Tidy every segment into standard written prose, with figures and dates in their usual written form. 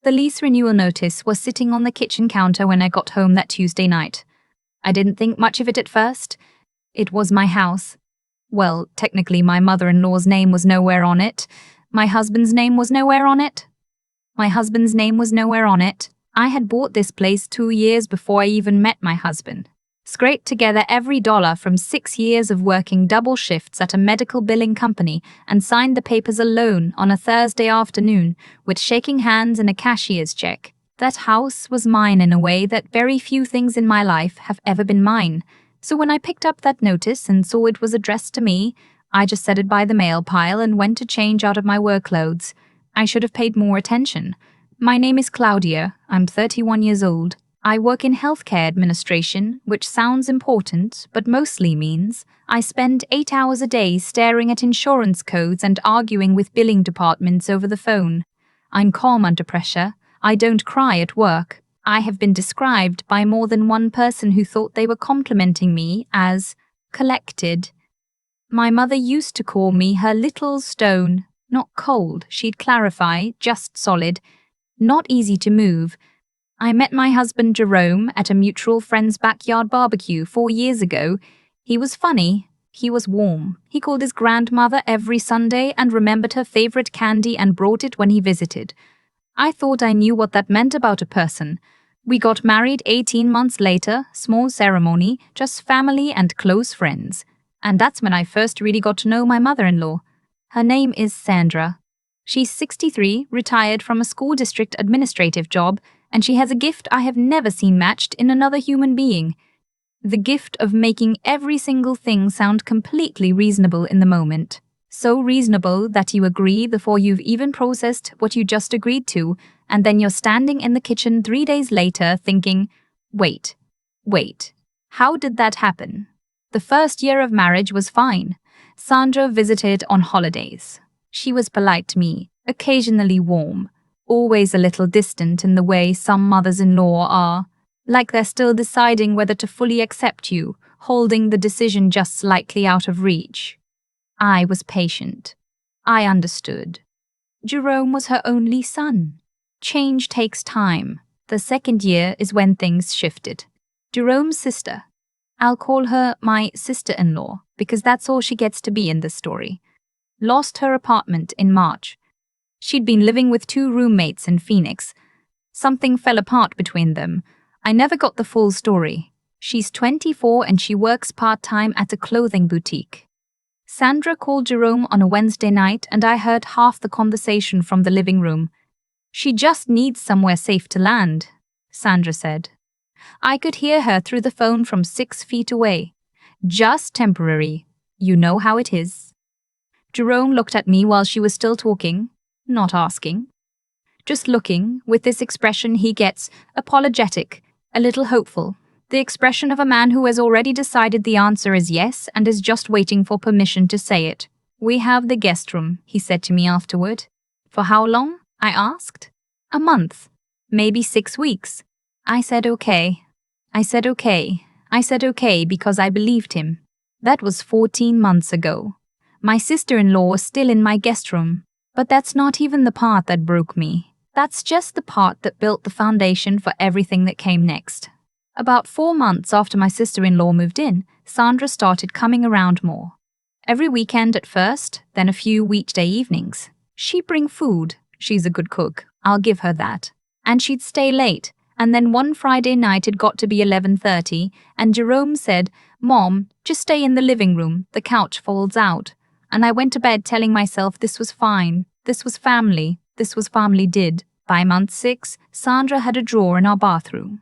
The lease renewal notice was sitting on the kitchen counter when I got home that Tuesday night. I didn't think much of it at first. It was my house. Well, technically my mother-in-law's name was nowhere on it. My husband's name was nowhere on it. I had bought this place 2 years before I even met my husband. Scraped together every dollar from 6 years of working double shifts at a medical billing company and signed the papers alone on a Thursday afternoon with shaking hands and a cashier's check. That house was mine in a way that very few things in my life have ever been mine. So when I picked up that notice and saw it was addressed to me, I just set it by the mail pile and went to change out of my work clothes. I should have paid more attention. My name is Claudia. I'm 31 years old. I work in healthcare administration, which sounds important, but mostly means I spend 8 hours a day staring at insurance codes and arguing with billing departments over the phone. I'm calm under pressure. I don't cry at work. I have been described by more than one person who thought they were complimenting me as collected. My mother used to call me her little stone. Not cold, she'd clarify, just solid. Not easy to move. I met my husband Jerome at a mutual friend's backyard barbecue 4 years ago. He was funny. He was warm. He called his grandmother every Sunday and remembered her favorite candy and brought it when he visited. I thought I knew what that meant about a person. We got married 18 months later, small ceremony, just family and close friends. And that's when I first really got to know my mother-in-law. Her name is Sandra. She's 63, retired from a school district administrative job, and she has a gift I have never seen matched in another human being. The gift of making every single thing sound completely reasonable in the moment. So reasonable that you agree before you've even processed what you just agreed to, and then you're standing in the kitchen 3 days later thinking, wait, how did that happen? The first year of marriage was fine. Sandra visited on holidays. She was polite to me, occasionally warm. Always a little distant in the way some mothers-in-law are, like they're still deciding whether to fully accept you, holding the decision just slightly out of reach. I was patient. I understood. Jerome was her only son. Change takes time. The second year is when things shifted. Jerome's sister. I'll call her my sister-in-law because that's all she gets to be in this story. Lost her apartment in March. She'd been living with 2 roommates in Phoenix. Something fell apart between them. I never got the full story. She's 24 and she works part-time at a clothing boutique. Sandra called Jerome on a Wednesday night and I heard half the conversation from the living room. She just needs somewhere safe to land, Sandra said. I could hear her through the phone from 6 feet away. Just temporary. You know how it is. Jerome looked at me while she was still talking. Not asking. Just looking, with this expression he gets, apologetic, a little hopeful. The expression of a man who has already decided the answer is yes and is just waiting for permission to say it. We have the guest room, he said to me afterward. For how long? I asked. A month. Maybe 6 weeks. I said okay. I said okay because I believed him. That was 14 months ago. My sister-in-law was still in my guest room. But that's not even the part that broke me. That's just the part that built the foundation for everything that came next. About 4 months after my sister-in-law moved in, Sandra started coming around more. Every weekend at first, then a few weekday evenings. She'd bring food. She's a good cook. I'll give her that. And she'd stay late. And then one Friday night it got to be 11:30, and Jerome said, "Mom, just stay in the living room. The couch folds out." And I went to bed telling myself this was fine. This was family. This was family did. By month 6, Sandra had a drawer in our bathroom.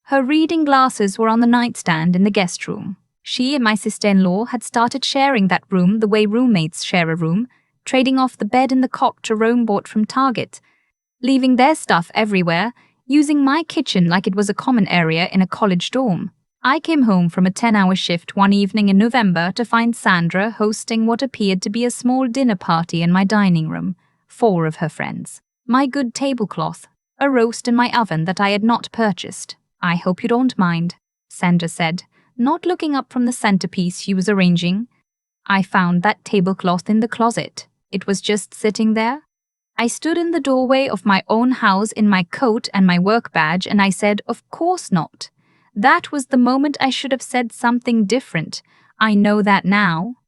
Her reading glasses were on the nightstand in the guest room. She and my sister-in-law had started sharing that room the way roommates share a room, trading off the bed and the cot Jerome bought from Target, leaving their stuff everywhere, using my kitchen like it was a common area in a college dorm. I came home from a 10-hour shift one evening in November to find Sandra hosting what appeared to be a small dinner party in my dining room. 4 of her friends. My good tablecloth. A roast in my oven that I had not purchased. I hope you don't mind, Sandra said, not looking up from the centerpiece she was arranging. I found that tablecloth in the closet. It was just sitting there. I stood in the doorway of my own house in my coat and my work badge and I said, "Of course not." That was the moment I should have said something different. I know that now.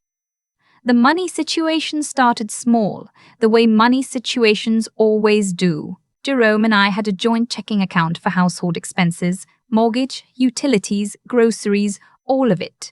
The money situation started small, the way money situations always do. Jerome and I had a joint checking account for household expenses, mortgage, utilities, groceries, all of it.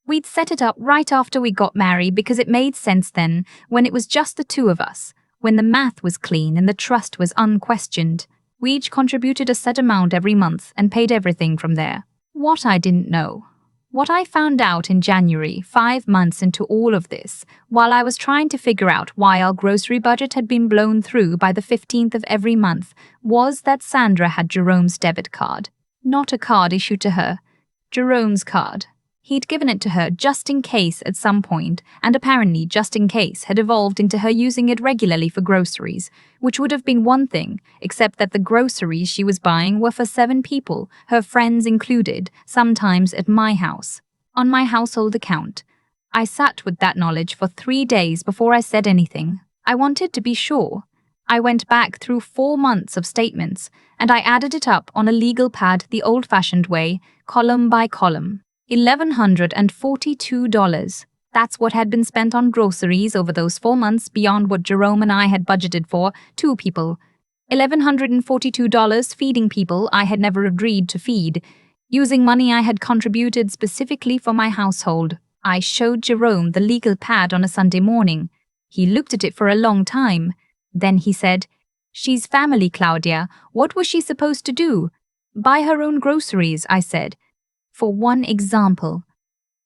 We'd set it up right after we got married because it made sense then, when it was just the two of us, when the math was clean and the trust was unquestioned. We each contributed a set amount every month and paid everything from there. What I didn't know. What I found out in January, 5 months into all of this, while I was trying to figure out why our grocery budget had been blown through by the 15th of every month, was that Sandra had Jerome's debit card. Not a card issued to her. Jerome's card. He'd given it to her just in case at some point, and apparently just in case had evolved into her using it regularly for groceries, which would have been one thing, except that the groceries she was buying were for 7 people, her friends included, sometimes at my house. On my household account. I sat with that knowledge for 3 days before I said anything. I wanted to be sure. I went back through 4 months of statements, and I added it up on a legal pad the old-fashioned way, column by column. $1,142. That's what had been spent on groceries over those 4 months beyond what Jerome and I had budgeted for 2 people. $1,142 feeding people I had never agreed to feed, using money I had contributed specifically for my household. I showed Jerome the legal pad on a Sunday morning. He looked at it for a long time. Then he said, "She's family, Claudia. What was she supposed to do?" "Buy her own groceries," I said. For one example.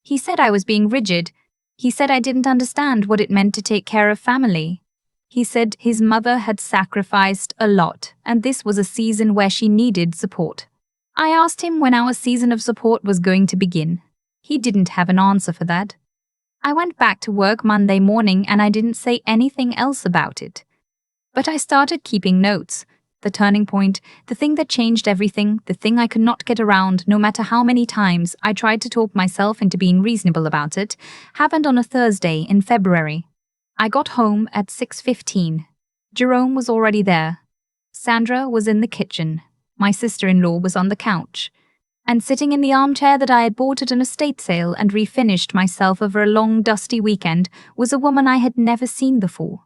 He said I was being rigid. He said I didn't understand what it meant to take care of family. He said his mother had sacrificed a lot, and this was a season where she needed support. I asked him when our season of support was going to begin. He didn't have an answer for that. I went back to work Monday morning and I didn't say anything else about it. But I started keeping notes. The turning point, the thing that changed everything, the thing I could not get around no matter how many times I tried to talk myself into being reasonable about it, happened on a Thursday in February. I got home at 6:15. Jerome was already there. Sandra was in the kitchen. My sister-in-law was on the couch. And sitting in the armchair that I had bought at an estate sale and refinished myself over a long, dusty weekend was a woman I had never seen before.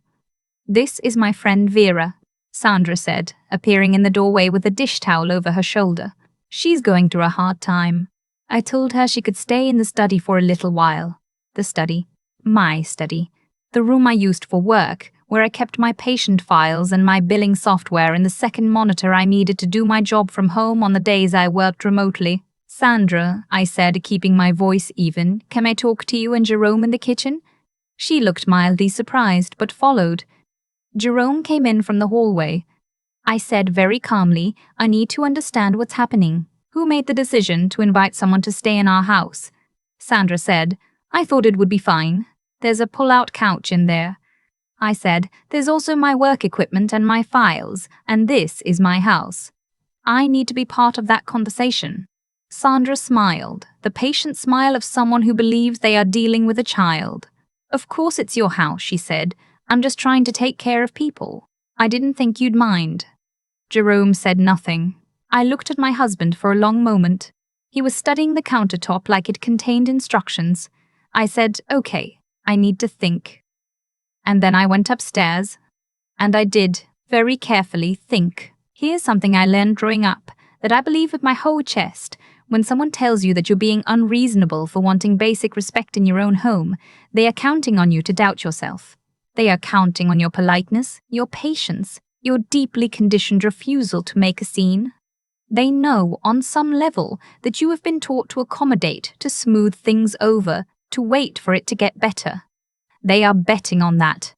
"This is my friend Vera," Sandra said, appearing in the doorway with a dish towel over her shoulder. "She's going through a hard time." I told her she could stay in the study for a little while. The study. My study. The room I used for work, where I kept my patient files and my billing software and the second monitor I needed to do my job from home on the days I worked remotely. "Sandra," I said, keeping my voice even, "can I talk to you and Jerome in the kitchen?" She looked mildly surprised, but followed. Jerome came in from the hallway. I said very calmly, "I need to understand what's happening. Who made the decision to invite someone to stay in our house?" Sandra said, "I thought it would be fine. There's a pull-out couch in there." I said, "There's also my work equipment and my files, and this is my house. I need to be part of that conversation." Sandra smiled, the patient smile of someone who believes they are dealing with a child. "Of course it's your house," she said. "I'm just trying to take care of people. I didn't think you'd mind." Jerome said nothing. I looked at my husband for a long moment. He was studying the countertop like it contained instructions. I said, "Okay, I need to think." And then I went upstairs. And I did, very carefully, think. Here's something I learned growing up, that I believe with my whole chest. When someone tells you that you're being unreasonable for wanting basic respect in your own home, they are counting on you to doubt yourself. They are counting on your politeness, your patience, your deeply conditioned refusal to make a scene. They know, on some level, that you have been taught to accommodate, to smooth things over, to wait for it to get better. They are betting on that.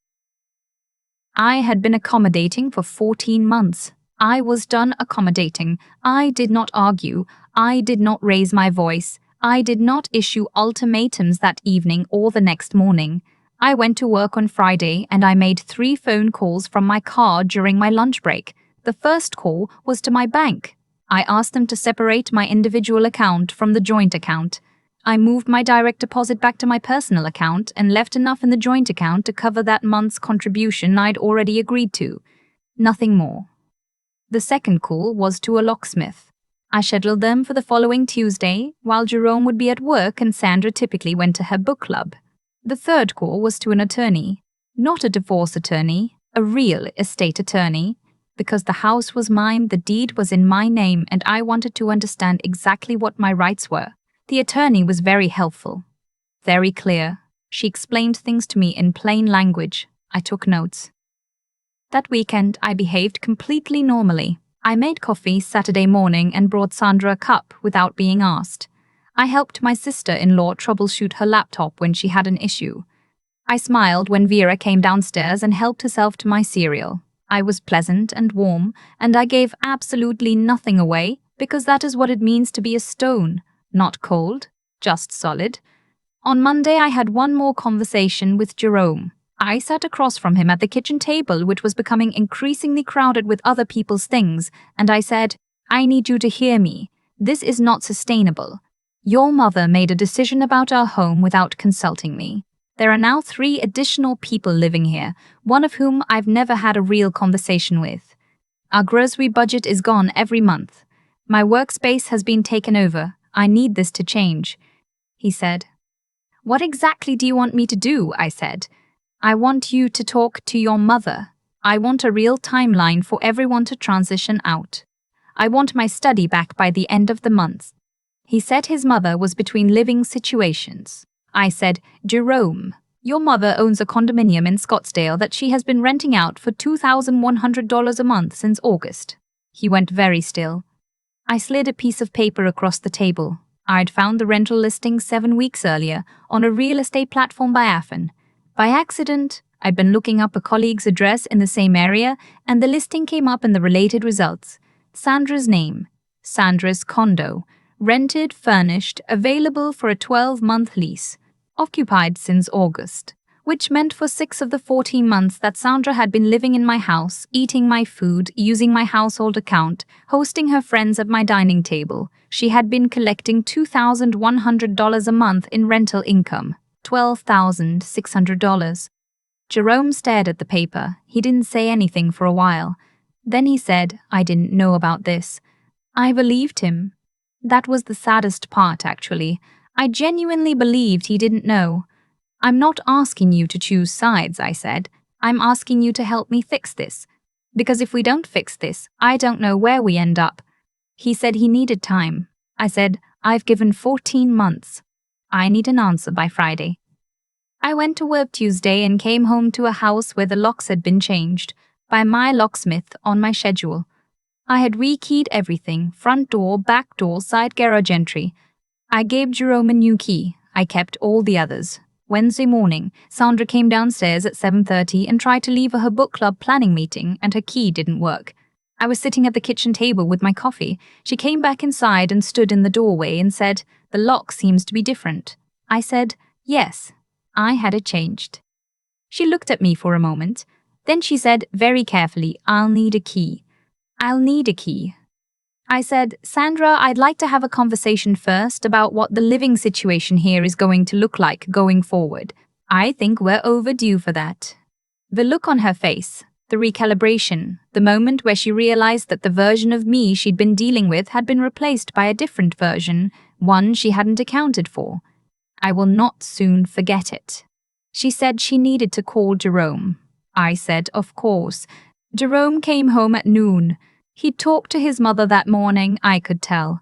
I had been accommodating for 14 months. I was done accommodating. I did not argue. I did not raise my voice. I did not issue ultimatums that evening or the next morning. I went to work on Friday and I made 3 phone calls from my car during my lunch break. The first call was to my bank. I asked them to separate my individual account from the joint account. I moved my direct deposit back to my personal account and left enough in the joint account to cover that month's contribution I'd already agreed to. Nothing more. The second call was to a locksmith. I scheduled them for the following Tuesday, while Jerome would be at work and Sandra typically went to her book club. The third call was to an attorney. Not a divorce attorney, a real estate attorney. Because the house was mine, the deed was in my name, and I wanted to understand exactly what my rights were. The attorney was very helpful. Very clear. She explained things to me in plain language. I took notes. That weekend, I behaved completely normally. I made coffee Saturday morning and brought Sandra a cup without being asked. I helped my sister-in-law troubleshoot her laptop when she had an issue. I smiled when Vera came downstairs and helped herself to my cereal. I was pleasant and warm, and I gave absolutely nothing away because that is what it means to be a stone, not cold, just solid. On Monday, I had one more conversation with Jerome. I sat across from him at the kitchen table, which was becoming increasingly crowded with other people's things, and I said, "I need you to hear me. This is not sustainable. Your mother made a decision about our home without consulting me. There are now 3 additional people living here, one of whom I've never had a real conversation with. Our grocery budget is gone every month. My workspace has been taken over. I need this to change," he said. "What exactly do you want me to do?" I said. "I want you to talk to your mother. I want a real timeline for everyone to transition out. I want my study back by the end of the month." He said his mother was between living situations. I said, "Jerome, your mother owns a condominium in Scottsdale that she has been renting out for $2,100 a month since August." He went very still. I slid a piece of paper across the table. I'd found the rental listing 7 weeks earlier on a real estate platform by Afton. By accident, I'd been looking up a colleague's address in the same area, and the listing came up in the related results. Sandra's name, Sandra's condo, rented, furnished, available for a 12-month lease, occupied since August, which meant for 6 of the 14 months that Sandra had been living in my house, eating my food, using my household account, hosting her friends at my dining table, she had been collecting $2,100 a month in rental income, $12,600. Jerome stared at the paper. He didn't say anything for a while. Then he said, "I didn't know about this." I believed him. That was the saddest part, actually. I genuinely believed he didn't know. "I'm not asking you to choose sides," I said. "I'm asking you to help me fix this. Because if we don't fix this, I don't know where we end up." He said he needed time. I said, "I've given 14 months. I need an answer by Friday." I went to work Tuesday and came home to a house where the locks had been changed, by my locksmith on my schedule. I had rekeyed everything, front door, back door, side garage entry. I gave Jerome a new key. I kept all the others. Wednesday morning, Sandra came downstairs at 7:30 and tried to leave her book club planning meeting, and her key didn't work. I was sitting at the kitchen table with my coffee. She came back inside and stood in the doorway and said, "The lock seems to be different." I said, "Yes, I had it changed." She looked at me for a moment. Then she said very carefully, "I'll need a key. I'll need a key." I said, "Sandra, I'd like to have a conversation first about what the living situation here is going to look like going forward. I think we're overdue for that." The look on her face, the recalibration, the moment where she realized that the version of me she'd been dealing with had been replaced by a different version, one she hadn't accounted for. I will not soon forget it. She said she needed to call Jerome. I said, "Of course." Jerome came home at noon. He talked to his mother that morning, I could tell.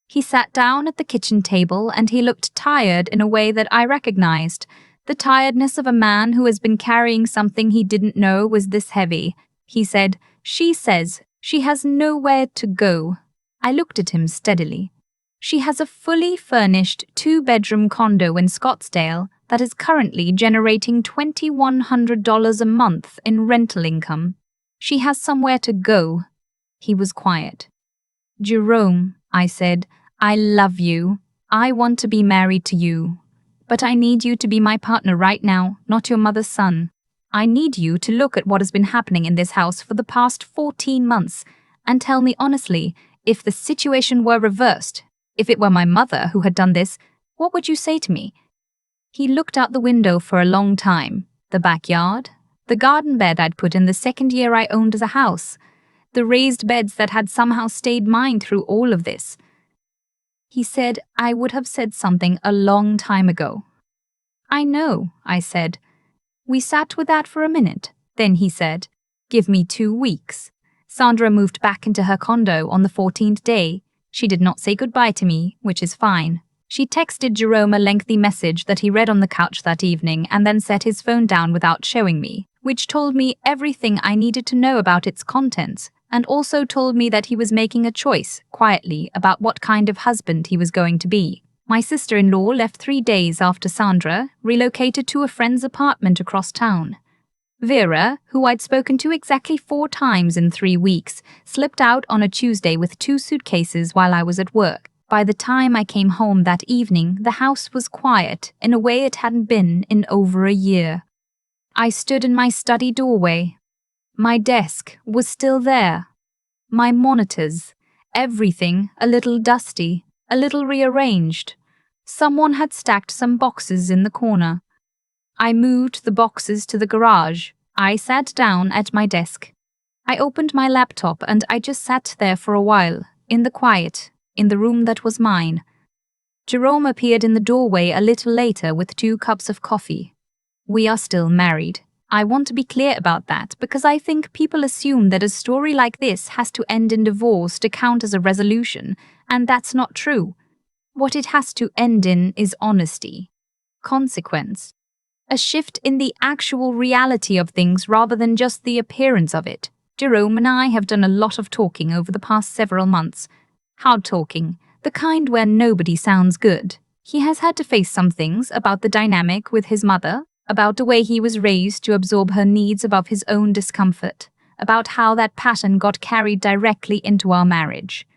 He sat down at the kitchen table and he looked tired in a way that I recognized. The tiredness of a man who has been carrying something he didn't know was this heavy. He said, "She says she has nowhere to go." I looked at him steadily. "She has a fully furnished 2-bedroom condo in Scottsdale that is currently generating $2,100 a month in rental income. She has somewhere to go." He was quiet. "Jerome," I said, "I love you. I want to be married to you. But I need you to be my partner right now, not your mother's son. I need you to look at what has been happening in this house for the past 14 months and tell me honestly, if the situation were reversed, if it were my mother who had done this, what would you say to me?" He looked out the window for a long time. The backyard, The garden bed I'd put in the second year I owned as a house. The raised beds that had somehow stayed mine through all of this. He said I would have said something a long time ago. I know, I said. We sat with that for a minute. Then he said, give me 2 weeks. Sandra moved back into her condo on the 14th day. She did not say goodbye to me, which is fine. She texted Jerome a lengthy message that he read on the couch that evening and then set his phone down without showing me, which told me everything I needed to know about its contents, and also told me that he was making a choice, quietly, about what kind of husband he was going to be. My sister-in-law left 3 days after Sandra relocated to a friend's apartment across town. Vera, who I'd spoken to exactly 4 times in 3 weeks, slipped out on a Tuesday with 2 suitcases while I was at work. By the time I came home that evening, the house was quiet in a way it hadn't been in over a year. I stood in my study doorway. My desk was still there. My monitors, everything a little dusty, a little rearranged. Someone had stacked some boxes in the corner. I moved the boxes to the garage. I sat down at my desk. I opened my laptop and I just sat there for a while, in the quiet, in the room that was mine. Jerome appeared in the doorway a little later with 2 cups of coffee. We are still married. I want to be clear about that because I think people assume that a story like this has to end in divorce to count as a resolution, and that's not true. What it has to end in is honesty, consequence, a shift in the actual reality of things rather than just the appearance of it. Jerome and I have done a lot of talking over the past several months. Hard talking, the kind where nobody sounds good. He has had to face some things about the dynamic with his mother, about the way he was raised to absorb her needs above his own discomfort, about how that pattern got carried directly into our marriage.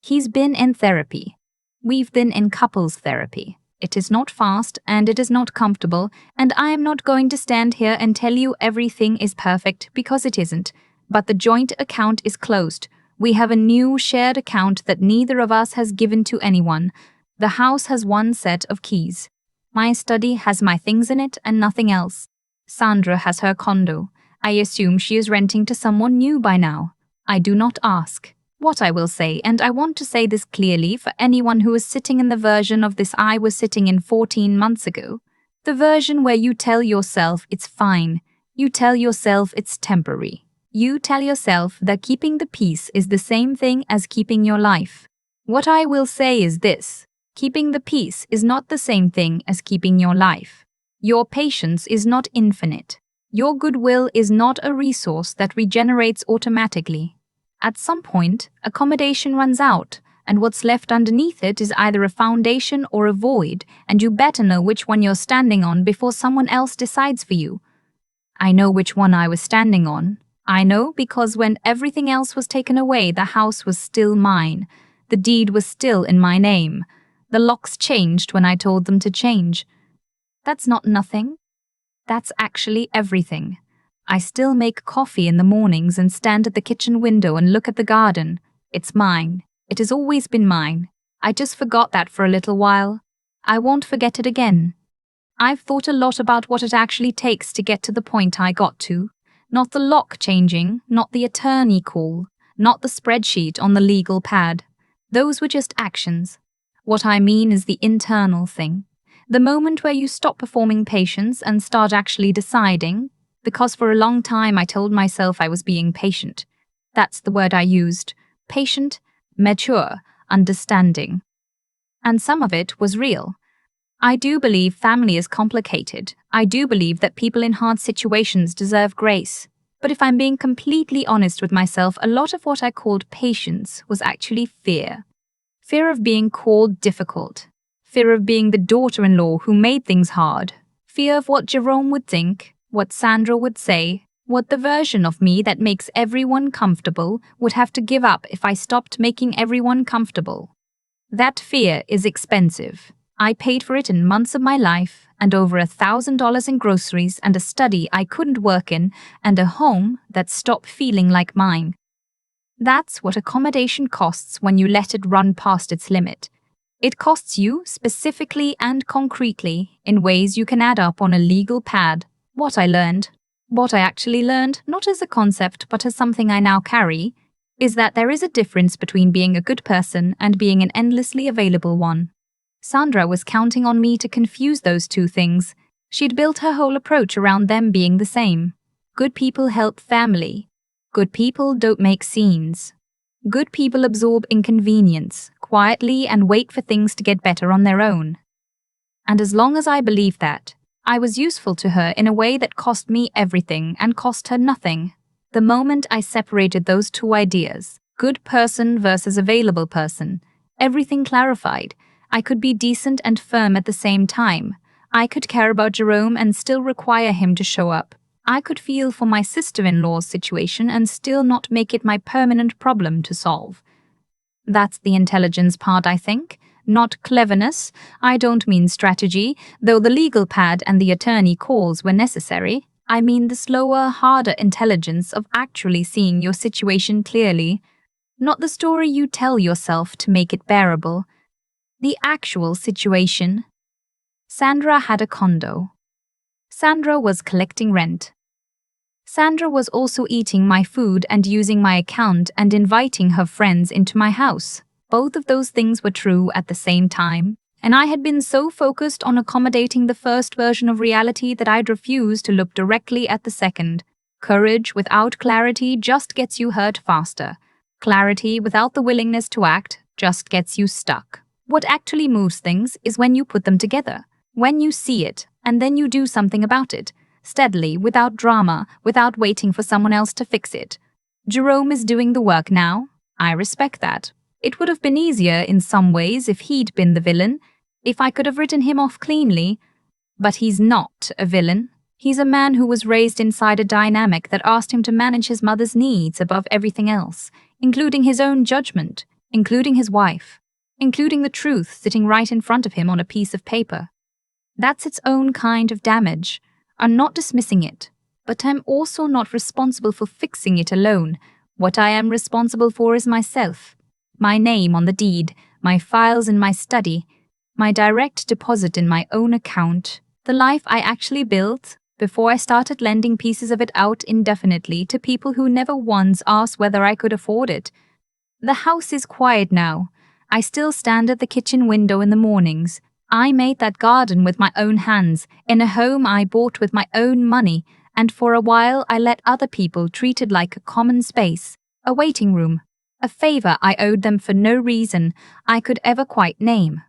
He's been in therapy. We've been in couples therapy. It is not fast and it is not comfortable, and I am not going to stand here and tell you everything is perfect because it isn't. But the joint account is closed. We have a new shared account that neither of us has given to anyone. The house has 1 set of keys. My study has my things in it and nothing else. Sandra has her condo. I assume she is renting to someone new by now. I do not ask. What I will say, and I want to say this clearly for anyone who is sitting in the version of this I was sitting in 14 months ago, the version where you tell yourself it's fine, you tell yourself it's temporary, you tell yourself that keeping the peace is the same thing as keeping your life. What I will say is this: keeping the peace is not the same thing as keeping your life. Your patience is not infinite. Your goodwill is not a resource that regenerates automatically. At some point, accommodation runs out, and what's left underneath it is either a foundation or a void, and you better know which one you're standing on before someone else decides for you. I know which one I was standing on. I know because when everything else was taken away, the house was still mine. The deed was still in my name. The locks changed when I told them to change. That's not nothing. That's actually everything. I still make coffee in the mornings and stand at the kitchen window and look at the garden. It's mine. It has always been mine. I just forgot that for a little while. I won't forget it again. I've thought a lot about what it actually takes to get to the point I got to. Not the lock changing, not the attorney call, not the spreadsheet on the legal pad. Those were just actions. What I mean is the internal thing. The moment where you stop performing patience and start actually deciding, because for a long time I told myself I was being patient. That's the word I used. Patient, mature, understanding. And some of it was real. I do believe family is complicated. I do believe that people in hard situations deserve grace. But if I'm being completely honest with myself, a lot of what I called patience was actually fear. Fear of being called difficult. Fear of being the daughter-in-law who made things hard. Fear of what Jerome would think, what Sandra would say, what the version of me that makes everyone comfortable would have to give up if I stopped making everyone comfortable. That fear is expensive. I paid for it in months of my life, and over $1,000 in groceries, and a study I couldn't work in, and a home that stopped feeling like mine. That's what accommodation costs when you let it run past its limit. It costs you, specifically and concretely, in ways you can add up on a legal pad. What I learned. What I actually learned, not as a concept but as something I now carry, is that there is a difference between being a good person and being an endlessly available one. Sandra was counting on me to confuse those two things. She'd built her whole approach around them being the same. Good people help family. Good people don't make scenes. Good people absorb inconvenience quietly and wait for things to get better on their own. And as long as I believed that, I was useful to her in a way that cost me everything and cost her nothing. The moment I separated those two ideas, good person versus available person, everything clarified. I could be decent and firm at the same time. I could care about Jerome and still require him to show up. I could feel for my sister-in-law's situation and still not make it my permanent problem to solve. That's the intelligence part, I think. Not cleverness. I don't mean strategy, though the legal pad and the attorney calls were necessary. I mean the slower, harder intelligence of actually seeing your situation clearly. Not the story you tell yourself to make it bearable. The actual situation. Sandra had a condo. Sandra was collecting rent. Sandra was also eating my food and using my account and inviting her friends into my house. Both of those things were true at the same time, and I had been so focused on accommodating the first version of reality that I'd refused to look directly at the second. Courage without clarity just gets you hurt faster. Clarity without the willingness to act just gets you stuck. What actually moves things is when you put them together, when you see it, and then you do something about it. Steadily, without drama, without waiting for someone else to fix it. Jerome is doing the work now. I respect that. It would have been easier in some ways if he'd been the villain, if I could have written him off cleanly. But he's not a villain. He's a man who was raised inside a dynamic that asked him to manage his mother's needs above everything else, including his own judgment, including his wife, including the truth sitting right in front of him on a piece of paper. That's its own kind of damage. I'm not dismissing it, but I'm also not responsible for fixing it alone. What I am responsible for is myself. My name on the deed, my files in my study, my direct deposit in my own account, the life I actually built before I started lending pieces of it out indefinitely to people who never once asked whether I could afford it. The house is quiet now. I still stand at the kitchen window in the mornings. I made that garden with my own hands, in a home I bought with my own money, and for a while I let other people treat it like a common space, a waiting room, a favor I owed them for no reason I could ever quite name.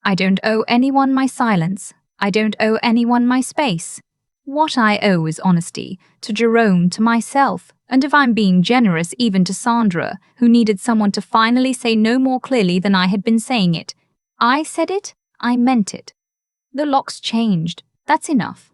I don't owe anyone my silence. I don't owe anyone my space. What I owe is honesty, to Jerome, to myself, and if I'm being generous, even to Sandra, who needed someone to finally say no more clearly than I had been saying it. I said it. I meant it. The locks changed. That's enough.